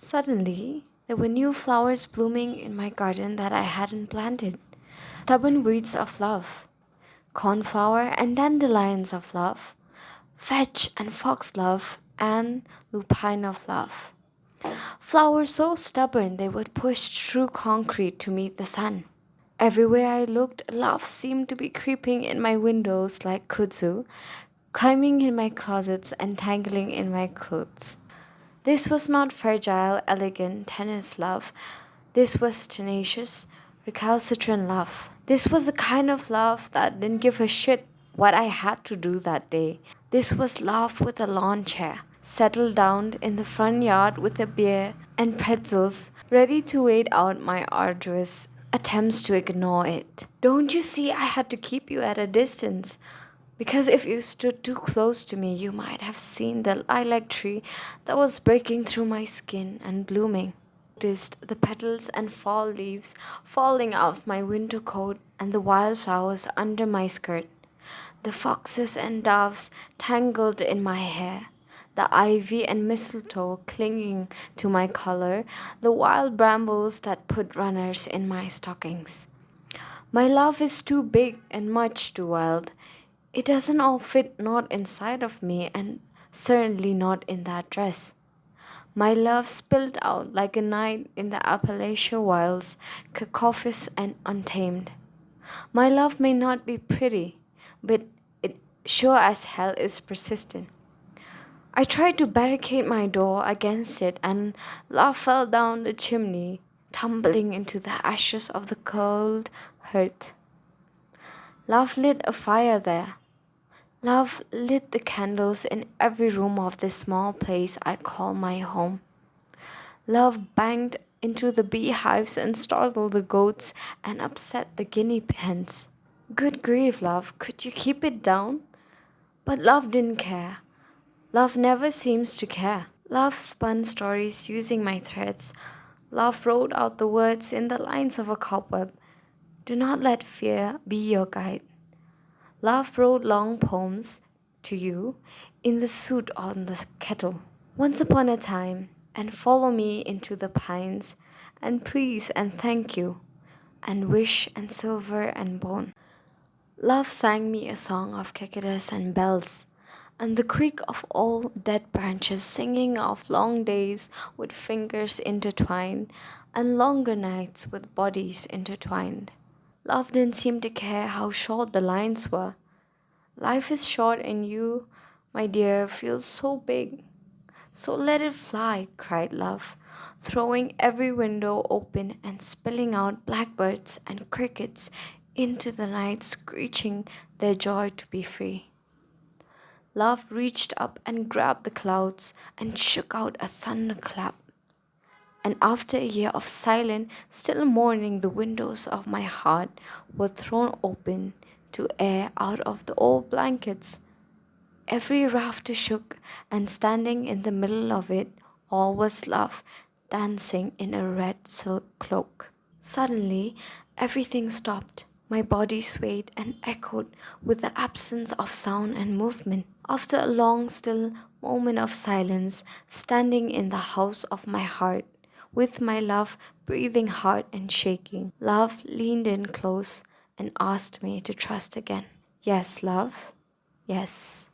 Suddenly, there were new flowers blooming in my garden that I hadn't planted. Stubborn weeds of love, cornflower and dandelions of love, vetch and foxglove, and lupine of love. Flowers so stubborn they would push through concrete to meet the sun. Everywhere I looked, love seemed to be creeping in my windows like Kudzu, climbing in my closets and tangling in my clothes. This was not fragile, elegant, tenuous love. This was tenacious, recalcitrant love. This was the kind of love that didn't give a shit what I had to do that day. This was love with a lawn chair, settled down in the front yard with a beer and pretzels, ready to wait out my arduous attempts to ignore it. Don't you see I had to keep you at a distance? Because if you stood too close to me, you might have seen the lilac tree that was breaking through my skin and blooming. Noticed the petals and fall leaves falling off my winter coat and the wildflowers under my skirt. The foxes and doves tangled in my hair. The ivy and mistletoe clinging to my collar. The wild brambles that put runners in my stockings. My love is too big and much too wild. It doesn't all fit not inside of me and certainly not in that dress. My love spilled out like a night in the Appalachian wilds, cacophonous and untamed. My love may not be pretty, but it sure as hell is persistent. I tried to barricade my door against it, and love fell down the chimney, tumbling into the ashes of the cold hearth. Love lit a fire there. Love lit the candles in every room of this small place I call my home. Love banged into the beehives and startled the goats and upset the guinea hens. Good grief, love, could you keep it down? But love didn't care. Love never seems to care. Love spun stories using my threads. Love wrote out the words in the lines of a cobweb. Do not let fear be your guide. Love wrote long poems to you in the soot on the kettle. Once upon a time, and follow me into the pines, and please and thank you, and wish and silver and bone. Love sang me a song of cicadas and bells, and the creak of old dead branches singing of long days with fingers intertwined, and longer nights with bodies intertwined. Love didn't seem to care how short the lines were. Life is short and you, my dear, feel so big. So let it fly, cried love, throwing every window open and spilling out blackbirds and crickets into the night, screeching their joy to be free. Love reached up and grabbed the clouds and shook out a thunderclap. And after a year of silent, still mourning, the windows of my heart were thrown open to air out of the old blankets. Every rafter shook, and standing in the middle of it all was love, dancing in a red silk cloak. Suddenly, everything stopped. My body swayed and echoed with the absence of sound and movement. After a long, still moment of silence, standing in the house of my heart, with my love breathing hard and shaking, love leaned in close and asked me to trust again. Yes, love. Yes.